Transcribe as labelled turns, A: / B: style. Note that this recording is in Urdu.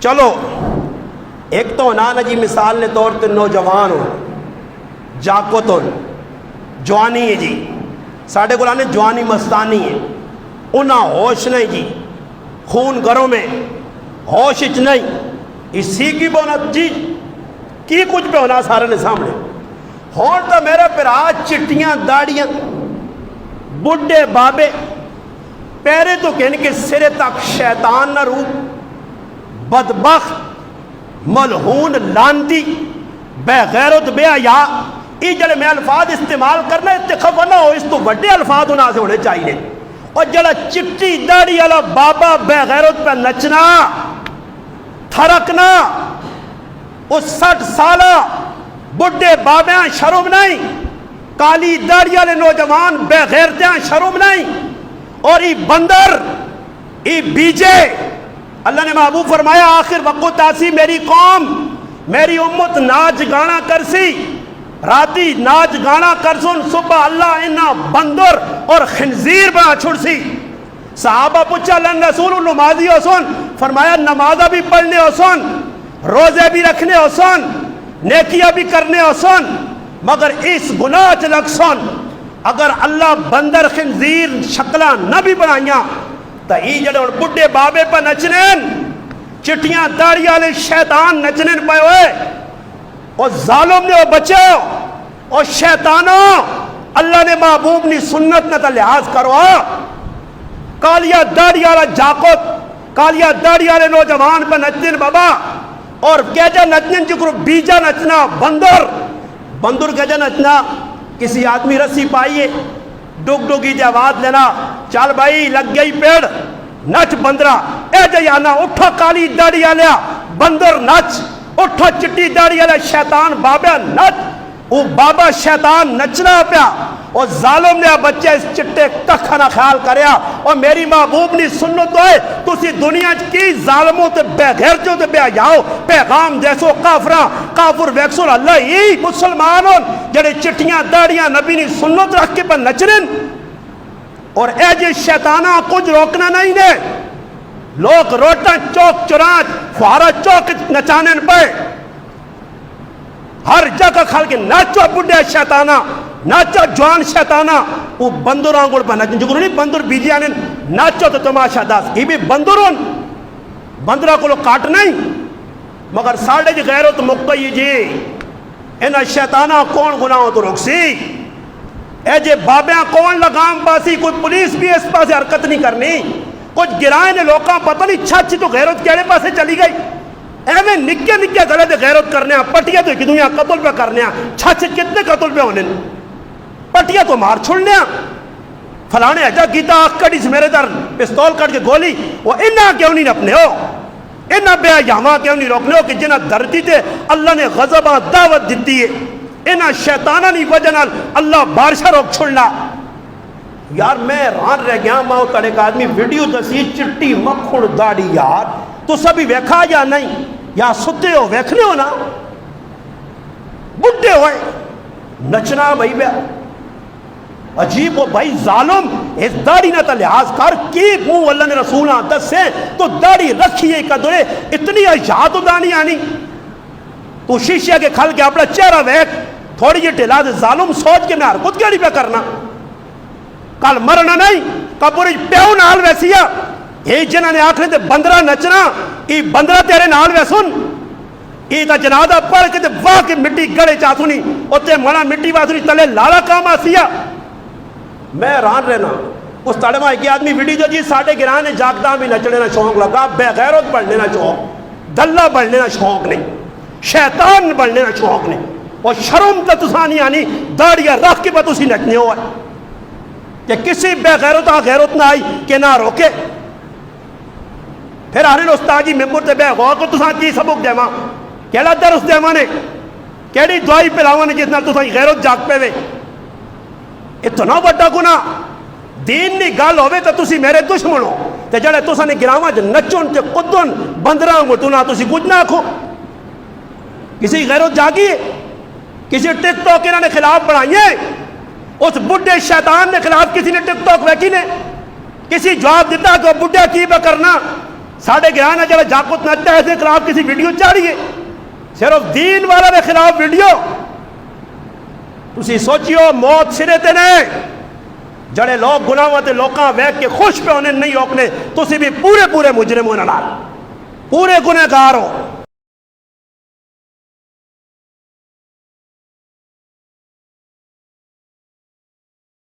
A: چلو ایک تو نانا جی مثال نے طور تے نوجوان ہو جاکت ہو جوانی ہے جی ساڑھے کو لانے جوانی مستانی ہے انہاں ہوش نہیں جی خون گھروں میں ہوش اچ نہیں اسی کی بونا جی کی کچھ پہ ہونا سارے نے سامنے ہون تو میرے پر آج چٹیاں داڑیاں بڑھے بابے پیرے تو کہنے کے سرے تک شیطان نہ روح بدبخت ملعون لانتی بے غیرت بے حیا یہ جڑے میں الفاظ استعمال کرنا اتخاب نہ ہو اس تو بڑے الفاظ ہونا سے ہونے چاہیے اور جڑا چٹی داڑھی والا بابا بے غیرت پہ نچنا تھرکنا اس 60 سالہ بڑھے بابیاں شرم نہیں کالی داڑھی والے نوجوان بے غیرتیاں شرم نہیں اور یہ بندر یہ بیجے اللہ نے محبوب فرمایا آخر وقت آسی میری قوم میری امت ناچ گانا کرسی راتی ناچ گانا کرسن صبح اللہ انہا بندر اور خنزیر بنا چھڑسی صحابہ پوچھا لن رسول نمازی ہو سن فرمایا نمازہ بھی پڑھنے ہو سن روزے بھی رکھنے ہو سن نیکیاں بھی کرنے ہو سن مگر اس گناہ چلک سن اگر اللہ بندر خنزیر شکلہ نہ بھی بنائیاں تو یہ جڑے اور بڑھے بابے پہ نچنین چٹیاں داڑھی والے شیطان نچنین پہ ہوئے اور ظالم نے وہ بچو اور شیطانوں اللہ نے محبوب نے سنت نہ لحاظ کرو کالیا داڑھی والا جاکت کالیا داڑھی والے نوجوان پہ نچنین بابا اور کہجا نچنین جکر بیجا نچنا بندر بندر کہجا نچنا کسی آدمی رسی پائیے ڈگ ڈگی جواد لینا چل بھائی لگ گئی پیڑ نچ بندرا اے جیانا اٹھا کالی داڑھی آلیا بندر نچ اٹھا چٹی داڑھی آلیا شیطان بابا نچ وہ بابا شیطان نچنا پیا اور ظالم نے بچے اس چٹے ککھنا خیال کریا اور میری محبوب نے سنت ہوئے تو اسی دنیا کی ظالموں تے بے غیرتوں تے بے حیاؤ پیغام دیسو کافراں کافر ویکسول اللہ ہی مسلمانوں جڑے چٹیاں داڑیاں نبی نے سنت رکھ کے پر نچرن اور اے جی شیطانہ کچھ روکنا نہیں نے لوگ روٹا چوک چرانچ فوارا چوک نچانے پہ ہر جگہ کھال کے ناچو بڑھے شیطانہ ناچو جوان شیطانہ وہ بندر آنگوڑ پہ نچن جو نہیں بندر بیجی آنے ناچو تو تماشا داس یہ بھی بندرون بندرہ کو لوگ کاٹ نہیں مگر ساڑھے جی غیرت مقتئی جی انہا شیطانہ کون گناہوں تو رکھ سی اے جے بابیاں کون لگام پاسی کوئی پولیس بھی اس پاسے حرکت نہیں کرنی کچھ گرائیں نے لوکاں پتہ نہیں چھاچی تو غیرت کیڑے پاسے چلی گئی ایویں نکے نکے غلط غیرت کرنے ہیں پٹیا تو ایک دنیا قتل پہ کرنے ہیں چھاچے کتنے قتل پہ ہونے پٹیا تو مار چھوڑنے ہیں فلانے ایجا گیتا آخ کڑی سے میرے در پستول کٹ کے گولی وہ انہاں کیوں نہیں اپنے ہو انہاں بے یاما کیوں نہیں روکنے ہو کہ جنہاں دھرتی تے اللہ نے غضبہ دعوت دیتی ہے انہاں شیطانہ نہیں وجہ اللہ بارشہ روک چھوڑنا یار میں ران رہ گیا ماں کڑے کا آدمی ویڈیو دسی چٹی مکھڑ داڑی یار تو سبھی ویکھا یا نہیں یا ستے ہو ویکھنے ہو نا بڑھے ہوئے نچنا بھائی بے عجیب ہو بھائی ظالم اس داڑھی نہ تا لحاظ کر کی منہ اللہ نے رسول دس سے تو داڑھی رکھیے قدرے اتنی حیات دانی آنی تو شیشے کے کھل کے اپنا چہرہ ویک تھوڑی جی ٹھلا دے ظالم سوچ کے میں حرکت کیڑی پہ کرنا کل مرنا نہیں کپوری پیو نال ویسیا یہ جنہ نے آخر تے بندرہ نچنا یہ بندرہ تیرے نال ویسن یہ تا جنادہ پڑھ کے تے واہ کے مٹی گڑے چاہتونی اور تے منا مٹی واسونی تلے لالا کام آسیا میں ران رہنا اس تڑے ماں ایک آدمی ویڈیو جو جی ساڑھے گرانے جاگدہ بھی نچنے نہ شوق لگا بے غیرت بڑھنے نہ شوق دلہ بڑھنے نہ شوق نہیں شیطان بڑھنے نہ شوق نہیں اور شرم تا تسانی آنی داڑیاں رکھ کے بات اسی نچنے ہوا کہ کسی بے غیرت نہ آئی کہ نہ روکے پھر آنے استاد جی ممبر تے بے غور کو تسان کی سبق دے ماں کیڑا درس دے ماں نے کیڑی دعائی پلاواں نے جتنا تسان غیرت جاگ پے وے اتنا بڑا گناہ دین نہیں گال ہوئے تو تسی میرے دشمن ہو تے جڑے تسان نے گراواں جو نچن تے قدن بندراں کو تو نہ تسی کچھ نہ کھو کسی غیرت جاگی کسی ٹک ٹاک انہوں نے خلاف بڑھائیے اس بڈھے شیطان کے خلاف کسی نے ٹک ٹاک ویکی نے کسی جواب دیتا کہ بڈھا کی پہ کرنا ساڑھے گیان ہے جب جاکت نچتا ہے اس خلاف کسی ویڈیو چاڑیے صرف دین والا کے خلاف ویڈیو تسی سوچیو موت سرے تے نے جڑے لوگ گناہوں تے لوکاں ویکھ کے خوش پہ ہونے نہیں ہوکنے تسی بھی پورے مجرم ہونے لال پورے گنہگار ہو